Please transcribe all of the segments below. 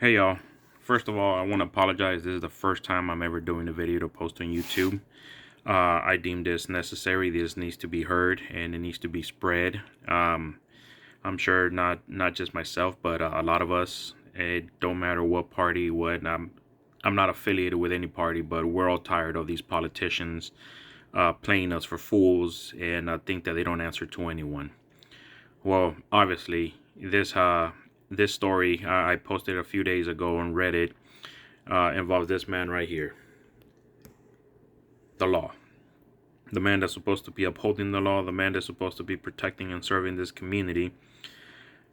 Hey y'all, first of all I want to apologize. This is the first time I'm ever doing a video to post on YouTube. I deem this necessary. This needs to be heard and it needs to be spread. I'm sure not just myself, but a lot of us. It don't matter what party, what I'm not affiliated with any party, but we're all tired of these politicians playing us for fools, and I think that they don't answer to anyone. Well, obviously, this story I posted a few days ago on Reddit involves this man right here, the law. The man that's supposed to be upholding the law, the man that's supposed to be protecting and serving this community.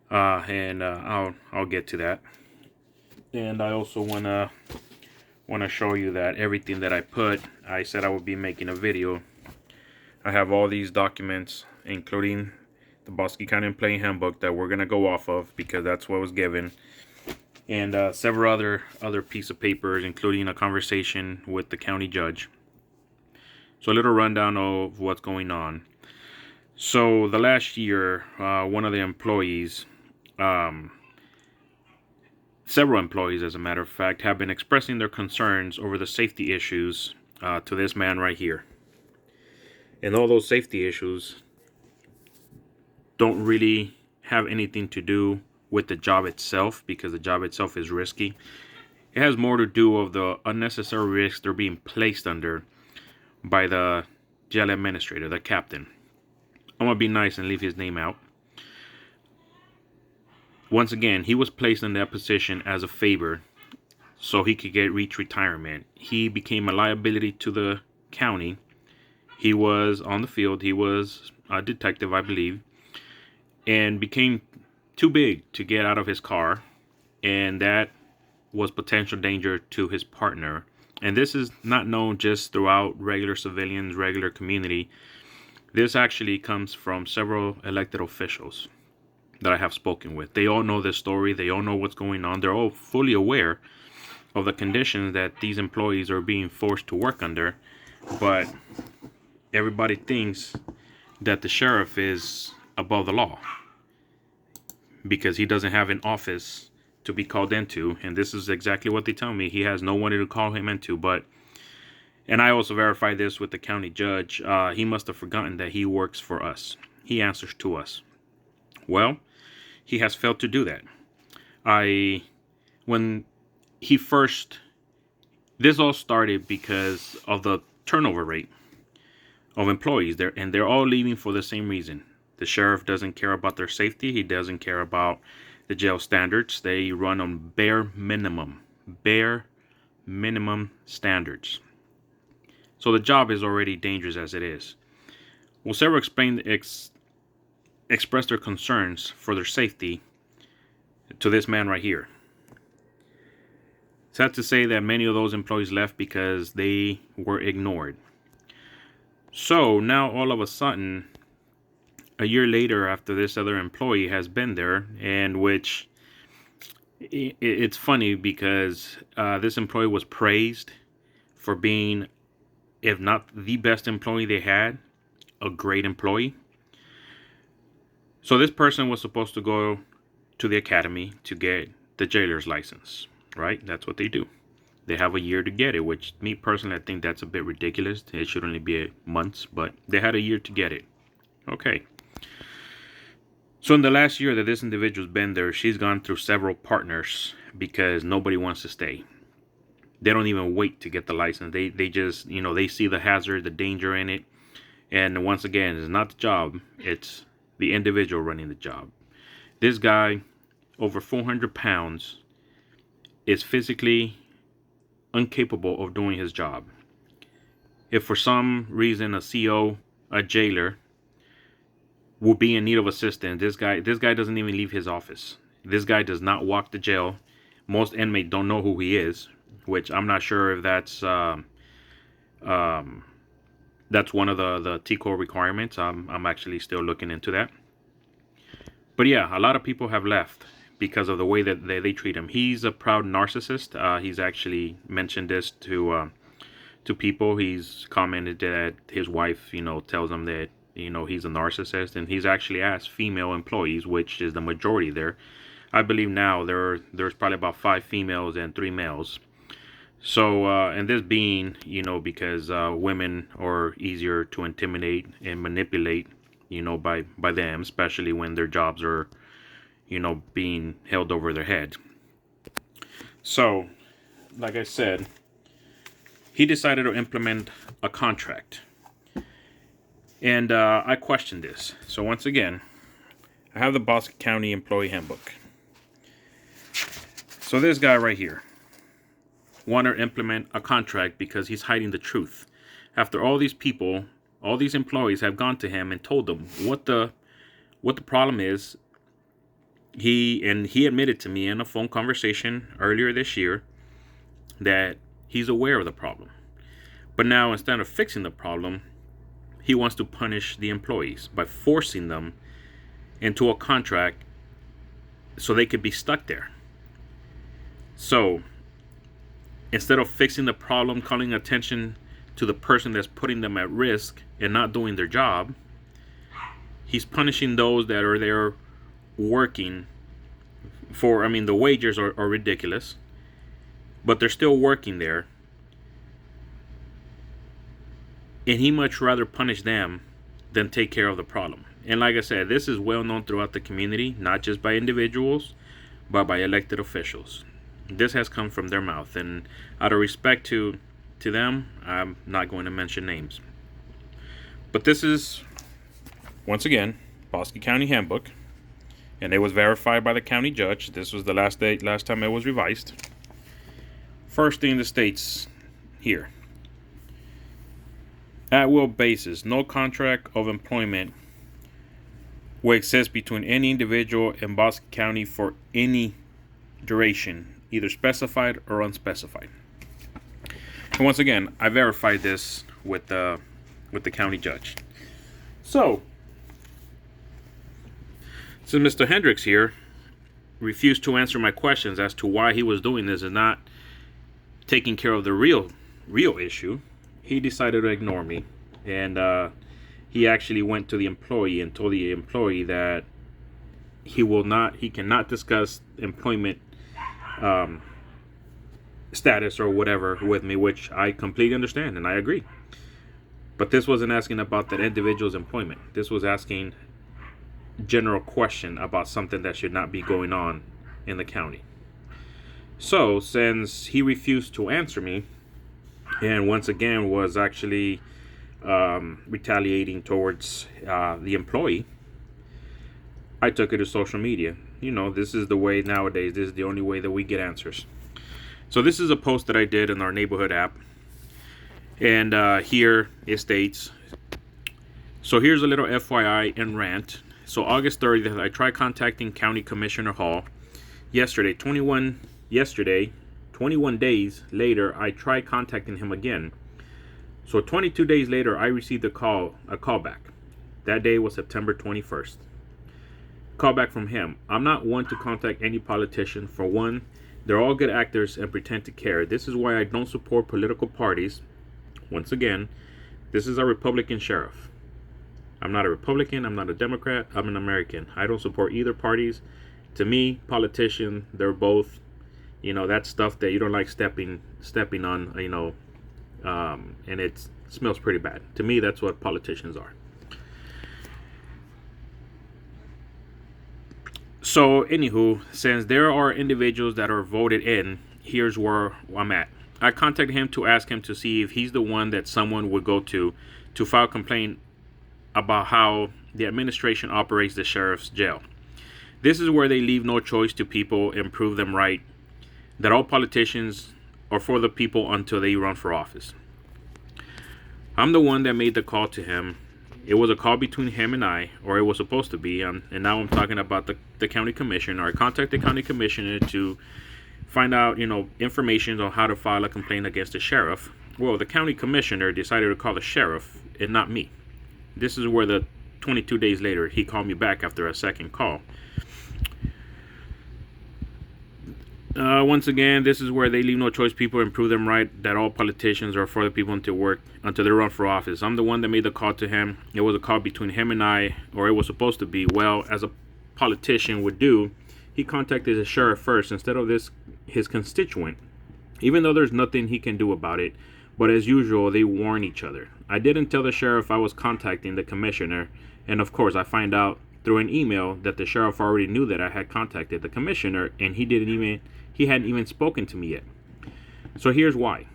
And I'll get to that. And I also wanna show you that everything that I said I would be making a video. I have all these documents, including the Bosque County Employee Handbook that we're gonna go off of because that's what was given, and several other piece of papers, including a conversation with the county judge. So a little rundown of what's going on. So the last year, one of the employees, several employees as a matter of fact, have been expressing their concerns over the safety issues to this man right here. And all those safety issues don't really have anything to do with the job itself, because the job itself is risky. It has more to do with the unnecessary risks they're being placed under by the jail administrator, the captain. I'm gonna be nice and leave his name out. Once again, he was placed in that position as a favor so he could reach retirement. He became a liability to the county. He was on the field. He was a detective, I believe, and became too big to get out of his car, and that was potential danger to his partner. And this is not known just throughout regular civilians, regular community. This actually comes from several elected officials that I have spoken with. They all know this story. They all know what's going on. They're all fully aware of the conditions that these employees are being forced to work under. But everybody thinks that the sheriff is above the law because he doesn't have an office to be called into. And this is exactly what they tell me. He has no one to call him into. And I also verified this with the county judge. He must have forgotten that he works for us. He answers to us. Well, he has failed to do that. When he first, this all started because of the turnover rate of employees there, and they're all leaving for the same reason. The sheriff doesn't care about their safety. He doesn't care about the jail standards. They run on bare minimum standards. So the job is already dangerous as it is. Well, several expressed their concerns for their safety to this man right here. Sad to say that many of those employees left because they were ignored. So now all of a sudden, a year later, after this other employee has been there, and which it's funny because this employee was praised for being, if not the best employee they had, a great employee. So this person was supposed to go to the academy to get the jailer's license, right? That's what they do. They have a year to get it, which me personally, I think that's a bit ridiculous. It should only be months, but they had a year to get it. Okay. So in the last year that this individual's been there, she's gone through several partners because nobody wants to stay. They don't even wait to get the license. They just, they see the hazard, the danger in it. And once again, it's not the job. It's the individual running the job. This guy, over 400 pounds, is physically incapable of doing his job. If for some reason a CO, a jailer, will be in need of assistance, this guy doesn't even leave his office. This guy does not walk the jail. Most inmates don't know who he is, which I'm not sure if that's one of the TCO requirements. I'm actually still looking into that. But yeah, a lot of people have left because of the way that they treat him. He's a proud narcissist. He's actually mentioned this to people. He's commented that his wife, tells him that, he's a narcissist, and he's actually asked female employees, which is the majority there. I believe now there's probably about 5 females and 3 males. So, and this being, because women are easier to intimidate and manipulate, by them, especially when their jobs are, being held over their head. So, like I said, he decided to implement a contract. And I questioned this. So once again, I have the Bosque County Employee Handbook. So this guy right here wanted to implement a contract because he's hiding the truth. After all these people, all these employees have gone to him and told them what the problem is. He admitted to me in a phone conversation earlier this year that he's aware of the problem. But now instead of fixing the problem, he wants to punish the employees by forcing them into a contract so they could be stuck there. So instead of fixing the problem, calling attention to the person that's putting them at risk and not doing their job, he's punishing those that are there working for, the wages are ridiculous, but they're still working there. And he much rather punish them than take care of the problem. And like I said, this is well known throughout the community, not just by individuals, but by elected officials. This has come from their mouth, and out of respect to them, I'm not going to mention names. But this is, once again, Bosque County Handbook, and it was verified by the county judge. This was the last time it was revised. First thing that states here: at will basis, no contract of employment will exist between any individual in Bosque County for any duration, either specified or unspecified. And once again, I verified this with the county judge. So, since Mr. Hendricks here refused to answer my questions as to why he was doing this and not taking care of the real issue, he decided to ignore me. And he actually went to the employee and told the employee that he cannot discuss employment status or whatever with me, which I completely understand and I agree. But this wasn't asking about that individual's employment. This was asking general question about something that should not be going on in the county. So since he refused to answer me, and once again was actually retaliating towards the employee, I took it to social media. This is the way nowadays. This is the only way that we get answers. So this is a post that I did in our neighborhood app. And here it states, so here's a little FYI and rant. So August 30th, I tried contacting County Commissioner Hall. Yesterday, 21 days later, I tried contacting him again. So 22 days later, I received a callback. That day was September 21st. Callback from him. I'm not one to contact any politician. For one, they're all good actors and pretend to care. This is why I don't support political parties. Once again, this is a Republican sheriff. I'm not a Republican. I'm not a Democrat. I'm an American. I don't support either parties. To me, politician, they're both, that stuff that you don't like stepping on, and it smells pretty bad. To me, that's what politicians are. So, anywho, since there are individuals that are voted in, here's where I'm at. I contacted him to ask him to see if he's the one that someone would go to file a complaint about how the administration operates the sheriff's jail. This is where they leave no choice to people and prove them right, that all politicians are for the people until they run for office. I'm the one that made the call to him. It was a call between him and I, or it was supposed to be, and now I'm talking about the county commissioner. I contacted the county commissioner to find out, information on how to file a complaint against the sheriff. Well, the county commissioner decided to call the sheriff and not me. This is where the 22 days later, he called me back after a second call. Once again, this is where they leave no choice people and prove them right, that all politicians are for the people until they run for office. I'm the one that made the call to him. It was a call between him and I, or it was supposed to be. Well, as a politician would do, he contacted the sheriff first instead of his constituent, even though there's nothing he can do about it. But as usual, they warn each other. I didn't tell the sheriff I was contacting the commissioner, and of course I find out through an email that the sheriff already knew that I had contacted the commissioner, and he hadn't even spoken to me yet. So here's why.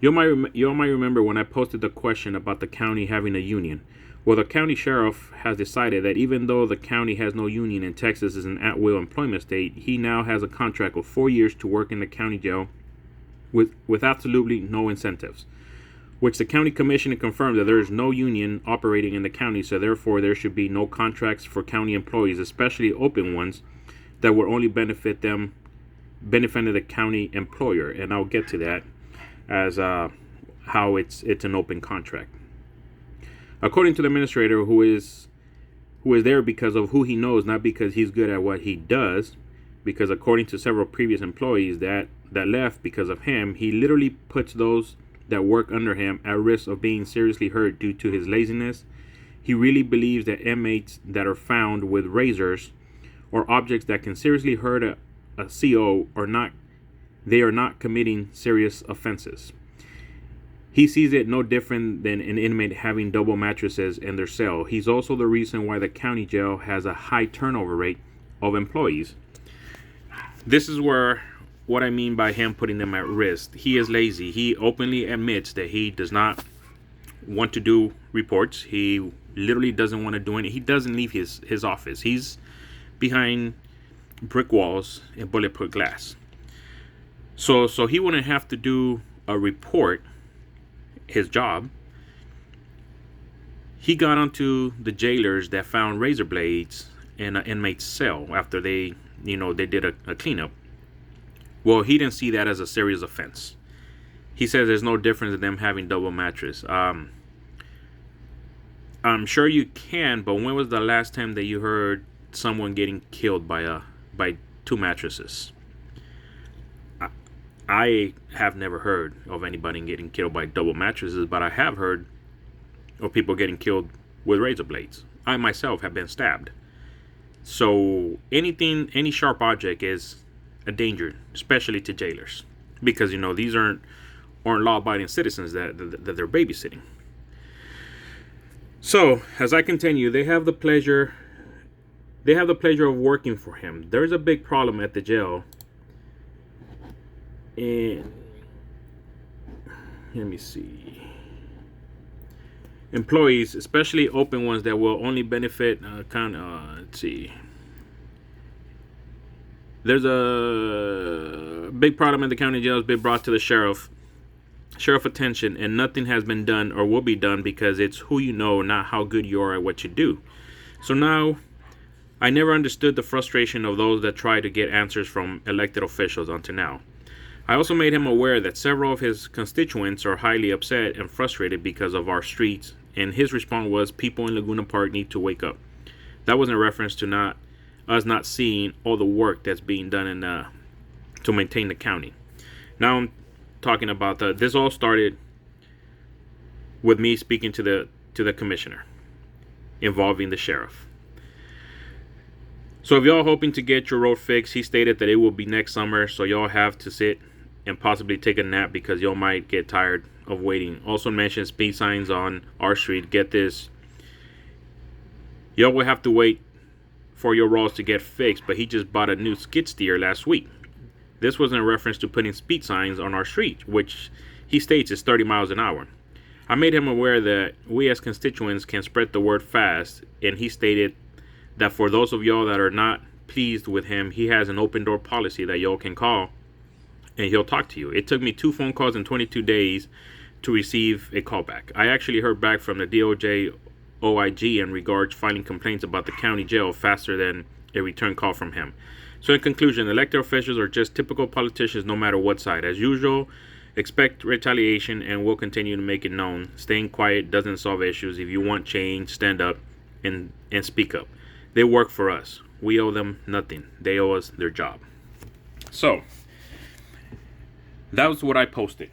You all might remember when I posted the question about the county having a union. Well, the county sheriff has decided that even though the county has no union and Texas is an at-will employment state, he now has a contract of 4 years to work in the county jail with absolutely no incentives, which the county commissioner confirmed that there is no union operating in the county, so therefore there should be no contracts for county employees, especially open ones that would only benefit the county employer. And I'll get to that as how it's an open contract. According to the administrator, who is there because of who he knows, not because he's good at what he does, because according to several previous employees that left because of him, he literally puts those that work under him at risk of being seriously hurt due to his laziness. He really believes that inmates that are found with razors or objects that can seriously hurt a CO are not committing serious offenses. He sees it no different than an inmate having double mattresses in their cell. He's also the reason why the county jail has a high turnover rate of employees. This is what I mean by him putting them at risk. He is lazy. He openly admits that he does not want to do reports. He literally doesn't want to do anything. He doesn't leave his office. He's behind brick walls and bulletproof glass. So he wouldn't have to do a report, his job. He got onto the jailers that found razor blades in an inmate's cell after they did a cleanup. Well, he didn't see that as a serious offense. He says there's no difference in them having double mattress. I'm sure you can, but when was the last time that you heard someone getting killed by two mattresses? I have never heard of anybody getting killed by double mattresses, but I have heard of people getting killed with razor blades. I myself have been stabbed. So any sharp object is a danger, especially to jailers, because these aren't law-abiding citizens that they're babysitting. So as I continue, they have the pleasure of working for him. There's a big problem at the jail. And let me see. Employees, especially open ones that will only benefit let's see. There's a big problem in the county jail has been brought to the sheriff attention, and nothing has been done or will be done because it's who you know, not how good you are at what you do. So now, I never understood the frustration of those that try to get answers from elected officials until now. I also made him aware that several of his constituents are highly upset and frustrated because of our streets, and his response was, people in Laguna Park need to wake up. That was in reference to us not seeing all the work that's being done to maintain the county. Now I'm talking about this all started with me speaking to the commissioner involving the sheriff. So if y'all hoping to get your road fixed, he stated that it will be next summer, so y'all have to sit and possibly take a nap because y'all might get tired of waiting. Also mentioned speed signs on our street. Get this, y'all will have to wait for your roads to get fixed, but he just bought a new skid steer last week. This was in reference to putting speed signs on our street, which he states is 30 miles an hour. I made him aware that we as constituents can spread the word fast, and he stated that for those of y'all that are not pleased with him, he has an open door policy that y'all can call and he'll talk to you. It took me 2 phone calls in 22 days to receive a callback. I actually heard back from the DOJ OIG in regards filing complaints about the county jail faster than a return call from him. So in conclusion, elected officials are just typical politicians no matter what side. As usual, expect retaliation and we'll continue to make it known. Staying quiet doesn't solve issues. If you want change, stand up and speak up. They work for us. We owe them nothing. They owe us their job. So that was what I posted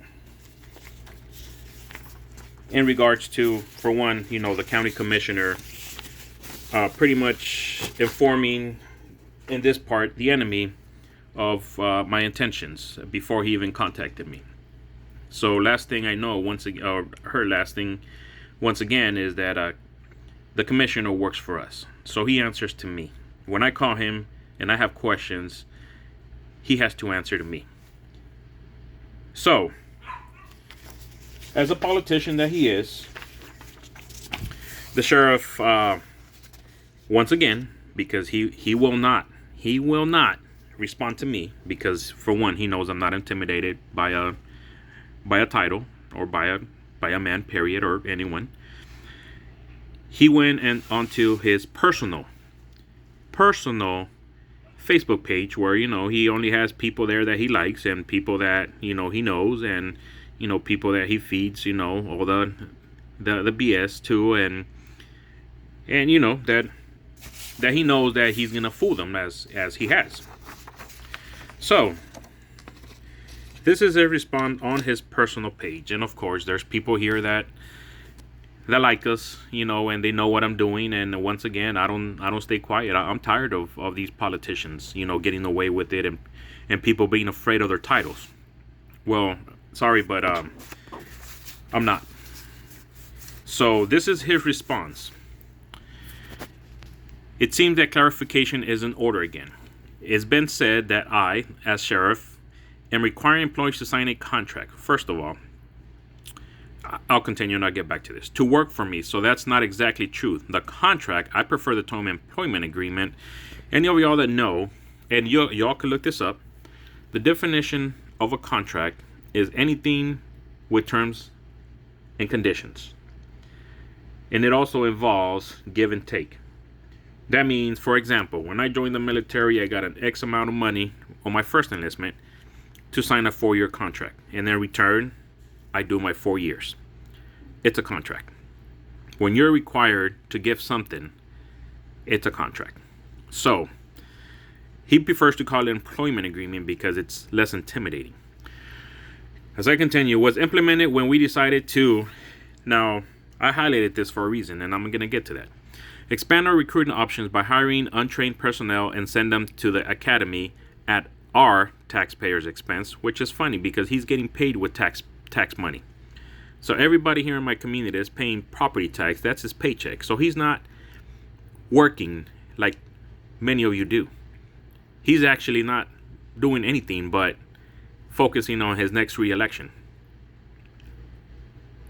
in regards to, for one, the county commissioner pretty much informing in this part, the enemy of my intentions before he even contacted me. So last thing I know, once again, or her last thing, once again, is that the commissioner works for us. So he answers to me. When I call him and I have questions, he has to answer to me. So, as a politician that he is, the sheriff, once again, because he will not respond to me, because for one, he knows I'm not intimidated by a title or by a man, period, or anyone. He went and onto his personal Facebook page, where he only has people there that he likes, and people that he knows, and people that he feeds all the BS to, and that he knows that he's gonna fool them as he has. So this is a response on his personal page, and of course there's people here that like us, and they know what I'm doing. And once again, I don't stay quiet. I'm tired of these politicians, getting away with it, and people being afraid of their titles. Well, sorry, but I'm not. So this is his response. It seems that clarification is in order again. It's been said that I, as sheriff, am requiring employees to sign a contract. First of all, I'll continue and I'll get back to this. To work for me. So that's not exactly true. The contract, I prefer the term employment agreement. Any of y'all that know, and y'all can look this up, the definition of a contract is anything with terms and conditions. And it also involves give and take. That means, for example, when I joined the military, I got an X amount of money on my first enlistment to sign a 4-year contract. And in return, I do my 4 years. It's a contract. When you're required to give something, it's a contract. So he prefers to call it employment agreement because it's less intimidating. As I continue, was implemented when we decided to, now I highlighted this for a reason, and I'm going to get to that. Expand our recruiting options by hiring untrained personnel and send them to the academy at our taxpayers' expense, which is funny because he's getting paid with tax money. So everybody here in my community is paying property tax. That's his paycheck. So he's not working like many of you do. He's actually not doing anything but focusing on his next re-election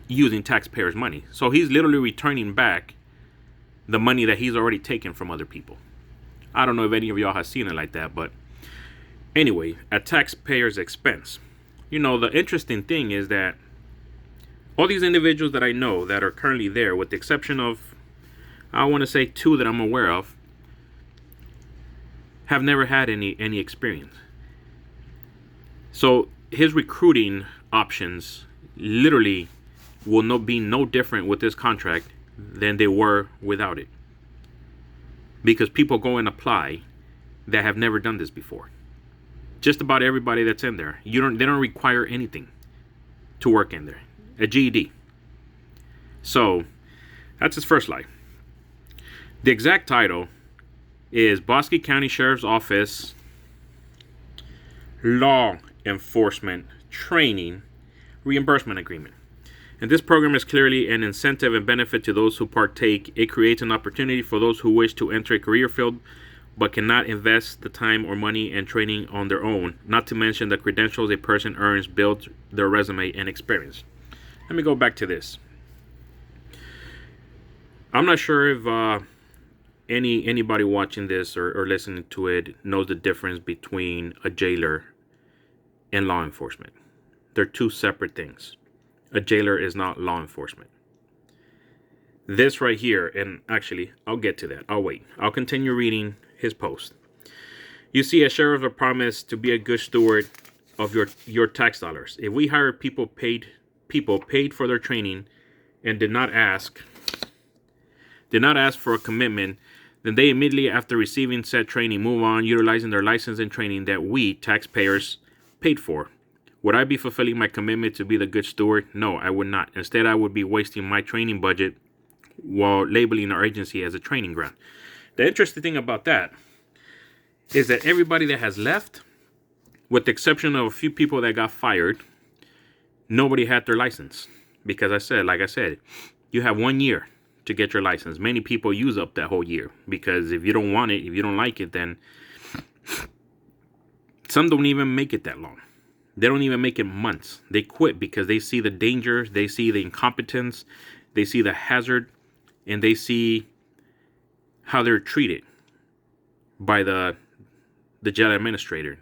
using taxpayers' money. So he's literally returning back the money that he's already taken from other people. I don't know if any of y'all have seen it like that, but anyway, at taxpayers' expense. The interesting thing is that all these individuals that I know that are currently there, with the exception of, I want to say 2 that I'm aware of, have never had any experience. So his recruiting options literally will be no different with this contract than they were without it. Because people go and apply that have never done this before. Just about everybody that's in there. They don't require anything to work in there. A GED. So that's his first lie. The exact title is Bosque County Sheriff's Office Law Enforcement Training Reimbursement Agreement. And this program is clearly an incentive and benefit to those who partake. It creates an opportunity for those who wish to enter a career field but cannot invest the time or money and training on their own, not to mention the credentials a person earns build their resume and experience. Let me go back to this. I'm not sure if anybody watching this or listening to it knows the difference between a jailer and law enforcement. They're 2 separate things. A jailer is not law enforcement. This right here, and actually, I'll get to that. I'll wait. I'll continue reading his post. You see, a sheriff a promise to be a good steward of your tax dollars. If we hire people paid for their training and did not ask for a commitment, then they immediately after receiving said training move on utilizing their license and training that we taxpayers paid for. Would I be fulfilling my commitment to be the good steward? No, I would not. Instead, I would be wasting my training budget while labeling our agency as a training ground. The interesting thing about that is that everybody that has left, with the exception of a few people that got fired, nobody had their license. Because like I said, you have 1 year to get your license. Many people use up that whole year because if you don't want it, if you don't like it, then some don't even make it that long. They don't even make it months. They quit because they see the danger, they see the incompetence, they see the hazard, and they see how they're treated by the jail administrator.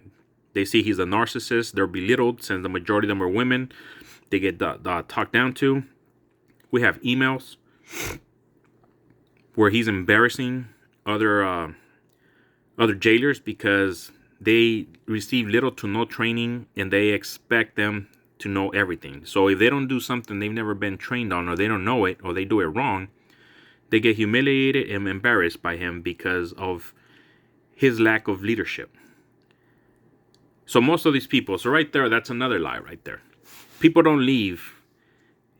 They see he's a narcissist. They're belittled since the majority of them are women. They get talked down to. We have emails where he's embarrassing other jailers because they receive little to no training and they expect them to know everything. So if they don't do something they've never been trained on, or they don't know it, or they do it wrong, they get humiliated and embarrassed by him because of his lack of leadership. So most of these people, so right there, that's another lie right there. People don't leave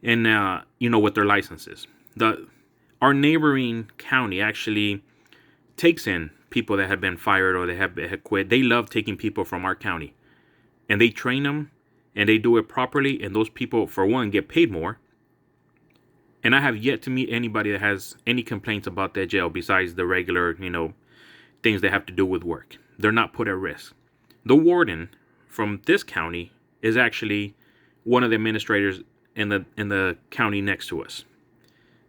and with their licenses. Our neighboring county actually takes in people that have been fired or they have quit. They love taking people from our county, and they train them and they do it properly. And those people, for one, get paid more. And I have yet to meet anybody that has any complaints about their jail besides the regular, things they have to do with work. They're not put at risk. The warden from this county is actually one of the administrators in the county next to us.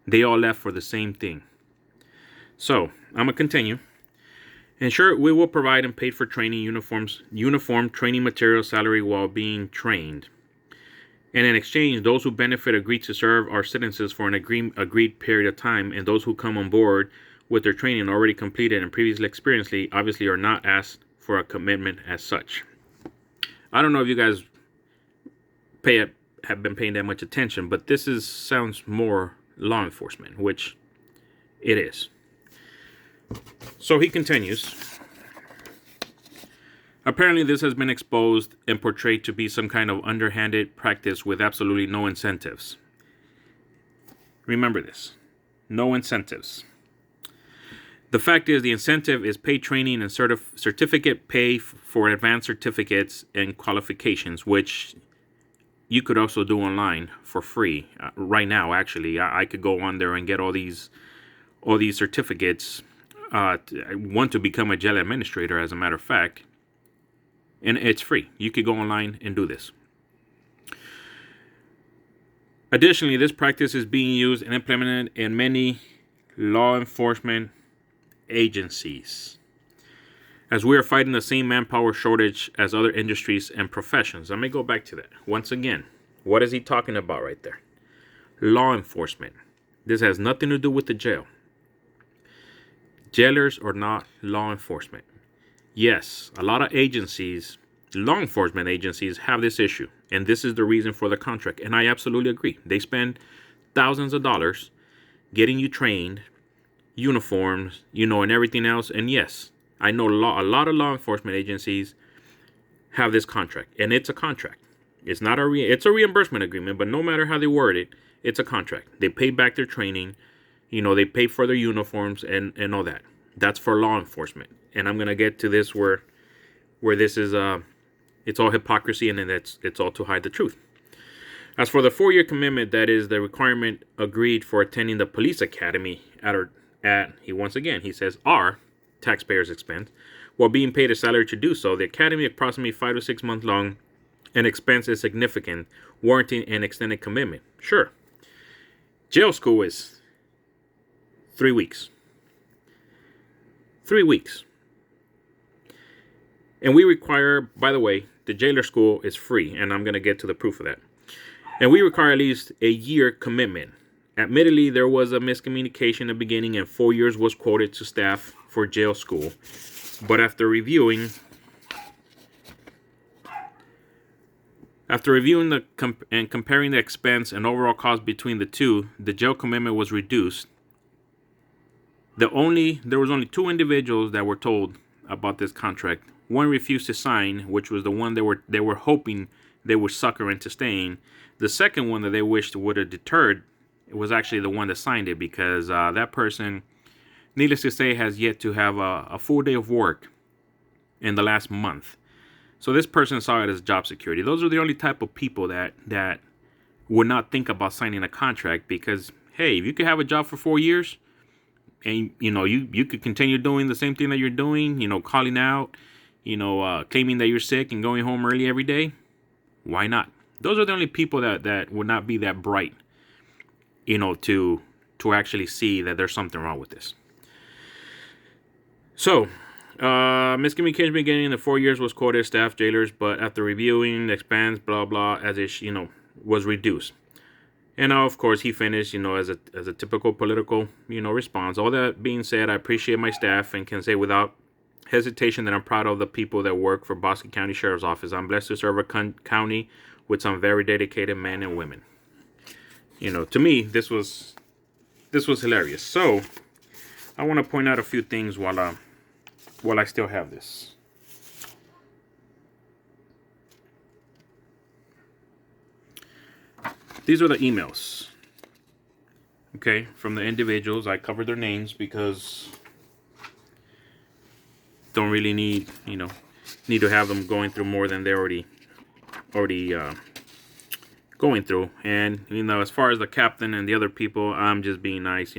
They all left for the same thing. So I'm gonna continue. Ensure we will provide and pay for training uniform training material, salary while being trained. And in exchange, those who benefit agree to serve our citizens for an agreed period of time, and those who come on board with their training already completed and previously experienced obviously are not asked for a commitment as such. I don't know if you guys have been paying that much attention, but this sounds more law enforcement, which it is. So he continues. Apparently this has been exposed and portrayed to be some kind of underhanded practice with absolutely no incentives. Remember this. No incentives. The fact is, the incentive is paid training and certificate pay for advanced certificates and qualifications, which you could also do online for free. Right now, actually, I could go on there and get all these certificates. I want to become a jail administrator, as a matter of fact, and it's free. You could go online and do this. Additionally, this practice is being used and implemented in many law enforcement agencies, as we are fighting the same manpower shortage as other industries and professions. Let me go back to that once again. What is he talking about right there? Law enforcement. This has nothing to do with the jail. Jailers are not law enforcement. Yes, a lot of agencies, law enforcement agencies, have this issue, and this is the reason for the contract. And I absolutely agree. They spend thousands of dollars getting you trained, uniforms, and everything else. And yes, I know a lot of law enforcement agencies have this contract, and it's a contract. It's not it's a reimbursement agreement, but no matter how they word it, it's a contract. They pay back their training, they pay for their uniforms and all that. That's for law enforcement. And I'm gonna get to this where this is it's all hypocrisy, and then it's all to hide the truth. As for the 4-year commitment, that is the requirement agreed for attending the police academy he says our taxpayers' expense, while being paid a salary to do so. The academy, approximately 5 to 6 months long, and expense is significant, warranting an extended commitment. Sure. Jail school is 3 weeks. 3 weeks. And we require, by the way, the jailer school is free, and I'm going to get to the proof of that. And we require at least a year commitment. Admittedly, there was a miscommunication in the beginning, and 4 years was quoted to staff for jail school. But after reviewing and comparing the expense and overall cost between the two, the jail commitment was reduced. There was only 2 individuals that were told about this contract. One refused to sign, which was the one they were hoping they would sucker into staying. The second one that they wished would have deterred, it was actually the one that signed it, because that person, needless to say, has yet to have a full day of work in the last month. So this person saw it as job security. Those are the only type of people that would not think about signing a contract, because hey, if you could have a job for 4 years and you could continue doing the same thing that you're doing, calling out, claiming that you're sick and going home early every day, why not? Those are the only people that would not be that bright, to actually see that there's something wrong with this. So, miscommunication beginning in the 4 years was quoted as staff jailers, but after reviewing the expense, blah blah, as it was reduced. And now, of course, he finished, as a typical political, response. All that being said, I appreciate my staff and can say without hesitation that I'm proud of the people that work for Bosque County Sheriff's Office. I'm blessed to serve a county with some very dedicated men and women. To me, this was hilarious. So, I want to point out a few things while I still have this. These are the emails, okay, from the individuals. I covered their names because don't really need to have them going through more than they're already going through. And as far as the captain and the other people, I'm just being nice.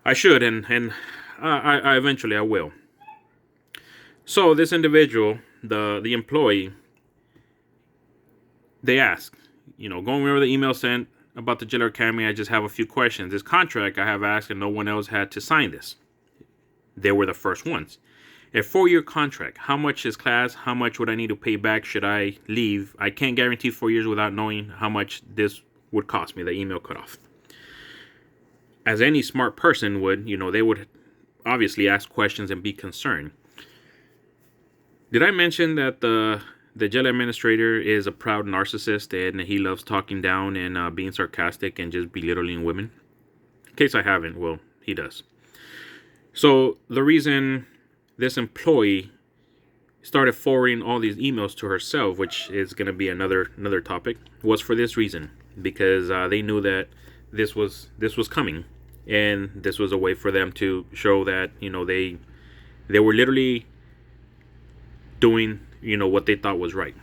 I should, and I eventually I will. So this individual, the employee, they asked, going over the email sent about the Jailer Academy, I just have a few questions. This contract I have asked and no one else had to sign this. They were the first ones. A 4-year contract. How much is class? How much would I need to pay back should I leave? I can't guarantee 4 years without knowing how much this would cost me. The email cut off. As any smart person would, they would obviously ask questions and be concerned. Did I mention that the jail administrator is a proud narcissist and he loves talking down and being sarcastic and just belittling women? In case I haven't, well, he does. So the reason this employee started forwarding all these emails to herself, which is going to be another topic, was for this reason, because they knew that this was coming, and this was a way for them to show that they were literally doing what they thought was right.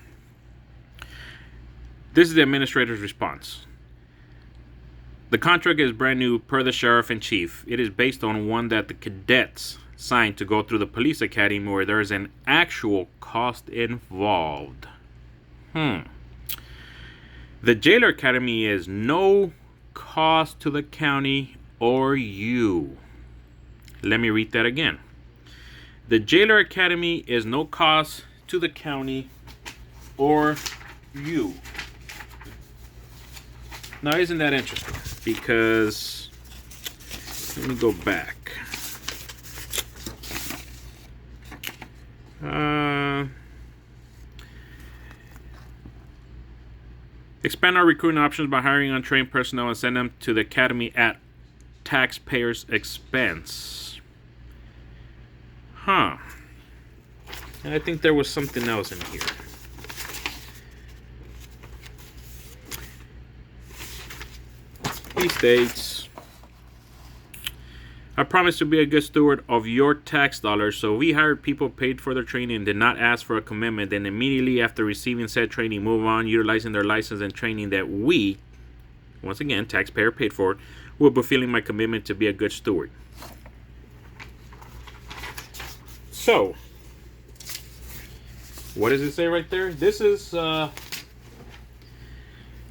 This is the administrator's response. The contract is brand new per the sheriff in chief. It is based on one that the cadets signed to go through the police academy, where there is an actual cost involved. The Jailer Academy is no cost to the county or you. Let me read that again. The Jailer Academy is no cost to the county or you. Now, isn't that interesting? Because, let me go back. Expand our recruiting options by hiring untrained personnel and send them to the academy at taxpayers' expense. And I think there was something else in here. He states, I promise to be a good steward of your tax dollars, so we hired people, paid for their training, and did not ask for a commitment, then immediately after receiving said training, move on, utilizing their license and training that we, once again, taxpayer paid for, will be fulfilling my commitment to be a good steward. So, what does it say right there? This is the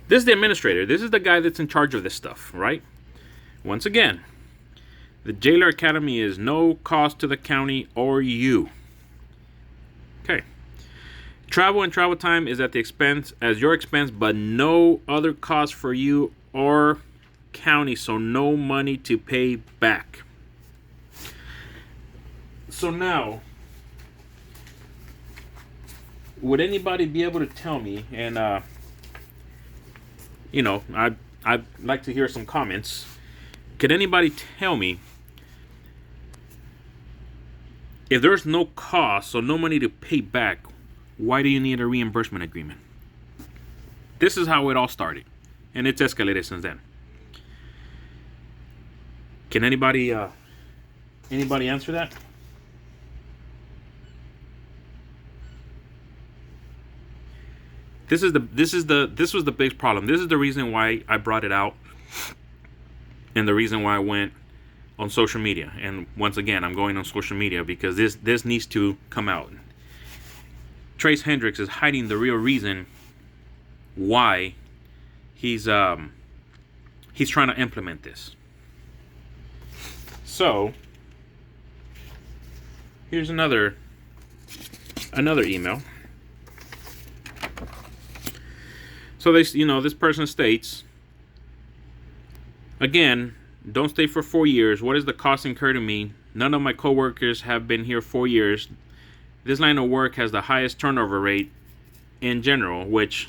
administrator. This is the guy that's in charge of this stuff, right? Once again, the Jailer Academy is no cost to the county or you. Okay. Travel and travel time is at the expense, as your expense, but no other cost for you or county, so no money to pay back. So now, would anybody be able to tell me, and I'd like to hear some comments. Could anybody tell me, if there's no cost, so no money to pay back, why do you need a reimbursement agreement? This is how it all started, and it's escalated since then. Can anybody answer that? This was the big problem. This is the reason why I brought it out, and the reason why I went on social media. And once again, I'm going on social media because this needs to come out. Trace Hendricks is hiding the real reason why he's trying to implement this. So here's another email. So this person states, again, don't stay for 4 years. What is the cost incurred to me? None of my coworkers have been here 4 years. This line of work has the highest turnover rate in general, which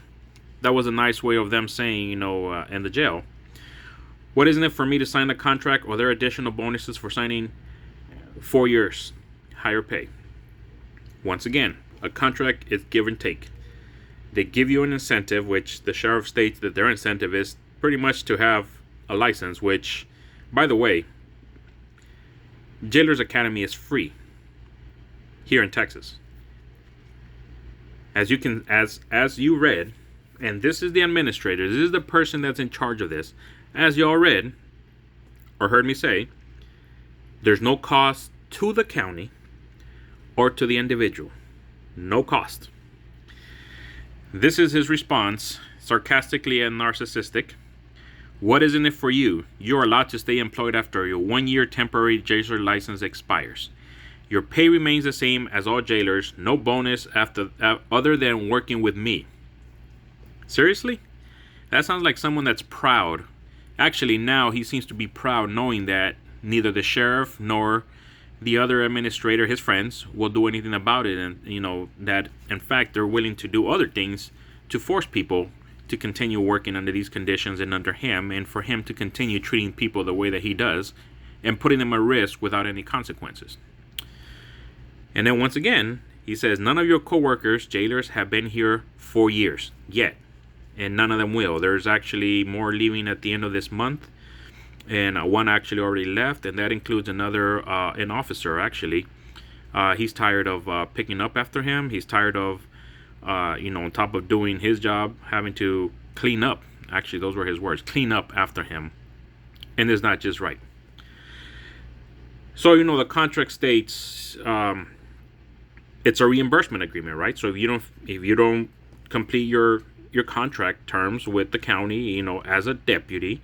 that was a nice way of them saying, in the jail. What isn't it for me to sign the contract, or are there additional bonuses for signing 4 years? Higher pay. Once again, a contract is give and take. They give you an incentive, which the sheriff states that their incentive is pretty much to have a license, which, by the way, Jailers Academy is free here in Texas. As you read, and this is the administrator, this is the person that's in charge of this. As y'all read or heard me say, there's no cost to the county or to the individual. No cost. This is his response, sarcastically and narcissistic. What is in it for you? You are allowed to stay employed after your 1-year temporary jailer license expires. Your pay remains the same as all jailers. No bonus other than working with me. Seriously? That sounds like someone that's proud. Actually, now he seems to be proud knowing that neither the sheriff nor the other administrator, his friends, will do anything about it. And, that in fact they're willing to do other things to force people to continue working under these conditions and under him, and for him to continue treating people the way that he does and putting them at risk without any consequences. And then once again, he says, none of your coworkers, jailers, have been here 4 years yet. And none of them will. There's actually more leaving at the end of this month. And one actually already left. And that includes an officer, actually. He's tired of picking up after him. He's tired of, on top of doing his job, having to clean up. Actually, those were his words. Clean up after him. And it's not just right. So, the contract states it's a reimbursement agreement, right? So if you don't complete your contract terms with the county, as a deputy,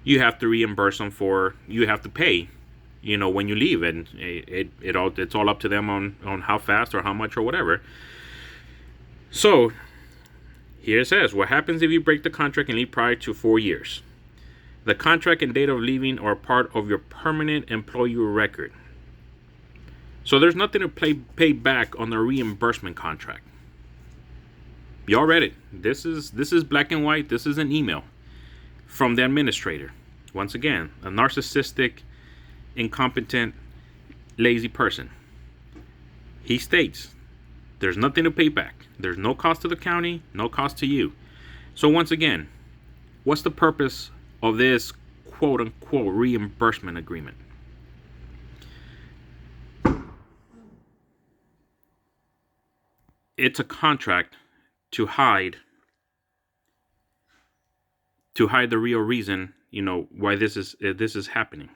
you have to reimburse them you have to pay, when you leave, and it's all up to them on how fast or how much or whatever. So here it says, what happens if you break the contract and leave prior to 4 years? The contract and date of leaving are part of your permanent employee record. So there's nothing to pay back on the reimbursement contract. Y'all read it. This is black and white. This is an email from the administrator. Once again, a narcissistic, incompetent, lazy person. He states, there's nothing to pay back. There's no cost to the county, no cost to you. So once again, what's the purpose of this quote-unquote reimbursement agreement? It's a contract to hide the real reason, why this is happening.